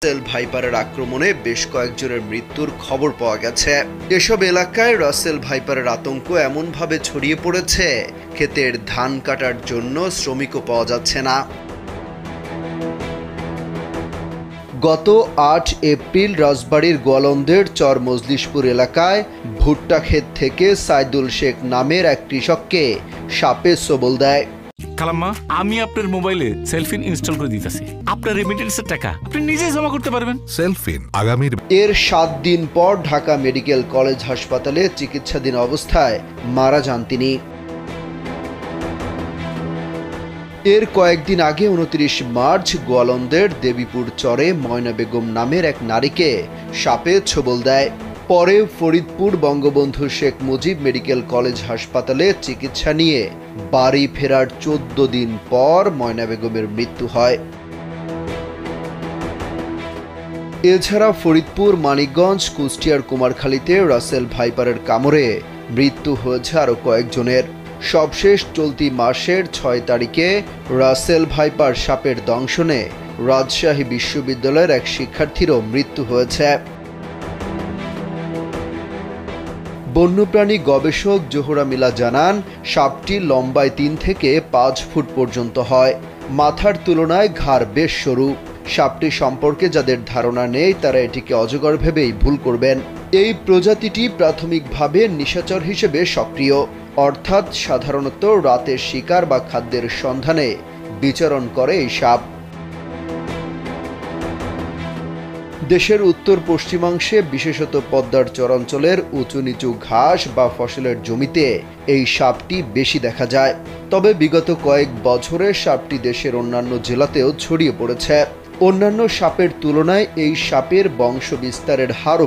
রাসেল ভাইপারের আক্রমণে বেশ কয়েকজনের মৃত্যুর খবর পাওয়া গেছে। এসব এলাকায় রাসেল ভাইপারের আতঙ্ক এমনভাবে ছড়িয়ে পড়েছে, ক্ষেতের ধান কাটার জন্য শ্রমিকও পাওয়া যাচ্ছে না। গত ৮ এপ্রিল রাজবাড়ীর গোয়ালন্দের চর মজলিশপুর এলাকায় ভুট্টা ক্ষেত থেকে সাইদুল শেখ নামের এক কৃষককে সাপে ছোবল দেয়। খালাম্মা, আমি আপনার মোবাইলে সেলফিন ইনস্টল করে দিতেছি। আপনার রেমিটেন্সের টাকা আপনি নিজেই জমা করতে পারবেন। সেলফিন আগামীর এর ৭ দিন পর ঢাকা মেডিকেল কলেজ হাসপাতালে চিকিৎসাধীন অবস্থায় মারা যান তিনি। এর কয়েকদিন আগে ২৯ মার্চ গোয়ালন্দের দেবীপুর চরে ময়না বেগম নামের এক নারীকে সাপে ছোবল দেয়। পরে ফরিদপুর বঙ্গবন্ধু শেখ মুজিব মেডিকেল কলেজ হাসপাতালে চিকিৎসা নিয়ে বাড়ি ফেরার ১৪ দিন পর ময়না বেগমের মৃত্যু হয়। এছাড়া ফরিদপুর, মানিকগঞ্জ, কুষ্টিয়ার কুমারখালীতে রাসেল ভাইপারের কামড়ে মৃত্যু হয়েছে আরও কয়েকজনের। সবশেষ চলতি মাসের ৬ তারিখে রাসেল ভাইপার সাপের দংশনে রাজশাহী বিশ্ববিদ্যালয়ের এক শিক্ষার্থীরও মৃত্যু হয়েছে। বন্যপ্রাণী গবেষক জোহরা মিলা জানান, সাপটি লম্বায় ৩ থেকে ৫ ফুট পর্যন্ত হয়। মাথার তুলনায় ঘাড় বেশ সরু। সাপটি সম্পর্কে যাদের ধারণা নেই তারা এটিকে অজগর ভেবেই ভুল করবেন। এই প্রজাতিটি প্রাথমিকভাবে নিশাচর হিসেবে সক্রিয়, অর্থাৎ সাধারণত রাতের শিকার বা খাদ্যের সন্ধানে বিচরণ করে এই সাপ। দেশের উত্তর পশ্চিমাংশে বিশেষত পদ্মার চরাঞ্চলের উঁচু নিচু ঘাস বা ফসলের জমিতে এই সাপটি বেশি দেখা যায়। তবে বিগত কয়েক বছরে সাপটি দেশের অন্যান্য জেলাতেও ছড়িয়ে পড়েছে। অন্যান্য সাপের তুলনায় এই সাপের বংশ বিস্তারের হারও